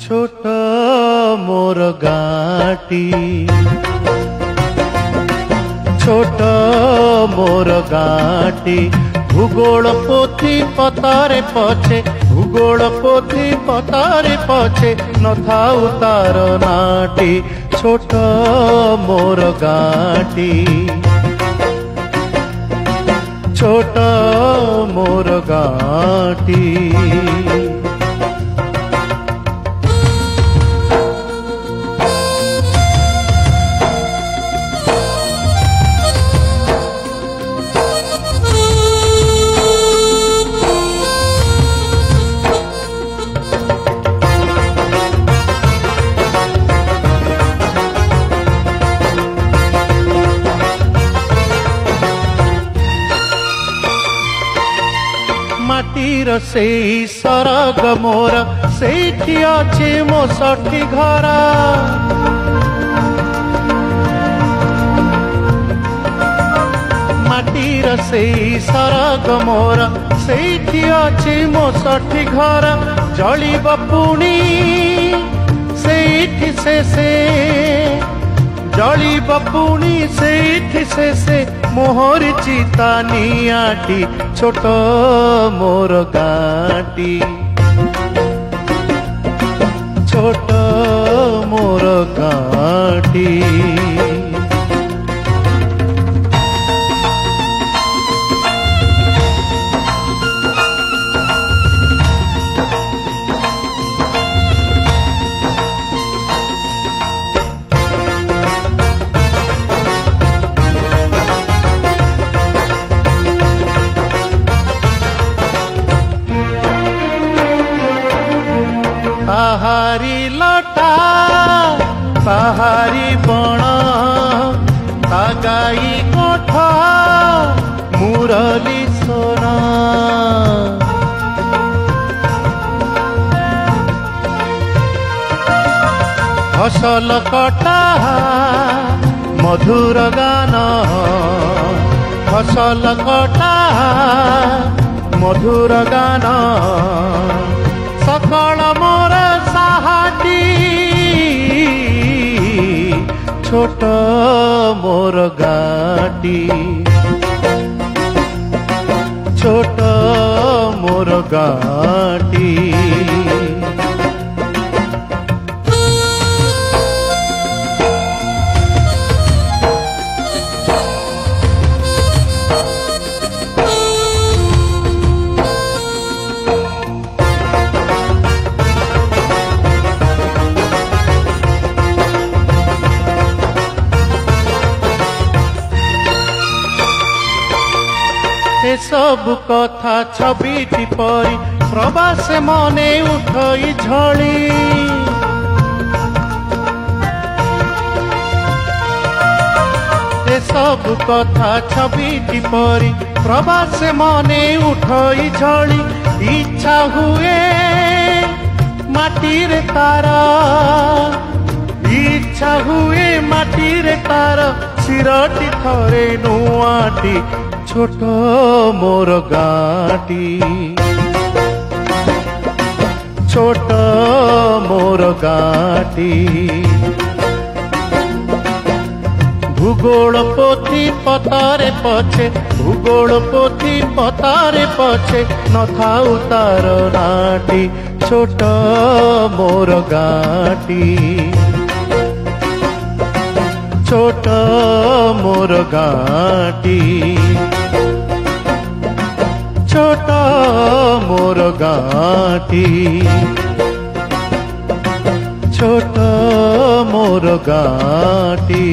छोट मोर गाटी छोट मोर गाटी भूगोल पोथी पतारे पछे भूगोल पोथी पतारे पछे नथाउ तार नाटी छोट मोर गाटी छोट मोर गाटी माटीर से सरग मोर सेठी अच्छे मो सठी घर माटीर से सरग मोर सेठी अच्छे मो सठी घर जलिब पुणी सेठी से जलिब पुणी सेठी से मोहर चिता नियाटी छोट मोर गाटी छोट मोर गाटी पहाड़ी लटा पहाड़ी बण तागाई कोठा मुरली सोना फसल कटा मधुर गान फसल कटा मधुर गान सकल मोर साहाटी छोट मोर गाटी छोट मोर गाटी सब कथा छबिटी परी प्रवास मने उठई झड़ी सब कथा छबिटी परी प्रवास मने उठई झड़ी इच्छा हुए माटीर तार इच्छा हुए माटीर तार सिरटी थरे नुआटी छोट मोर गाटी छोट मोर गाटी भूगोल पोथी पतारे पछे भूगोल पोथी पतारे पछे नथाउ तार नाटी छोट मोर गाटी छोट मोर गाटी छोट मोर गाटी छोट मोर गाटी।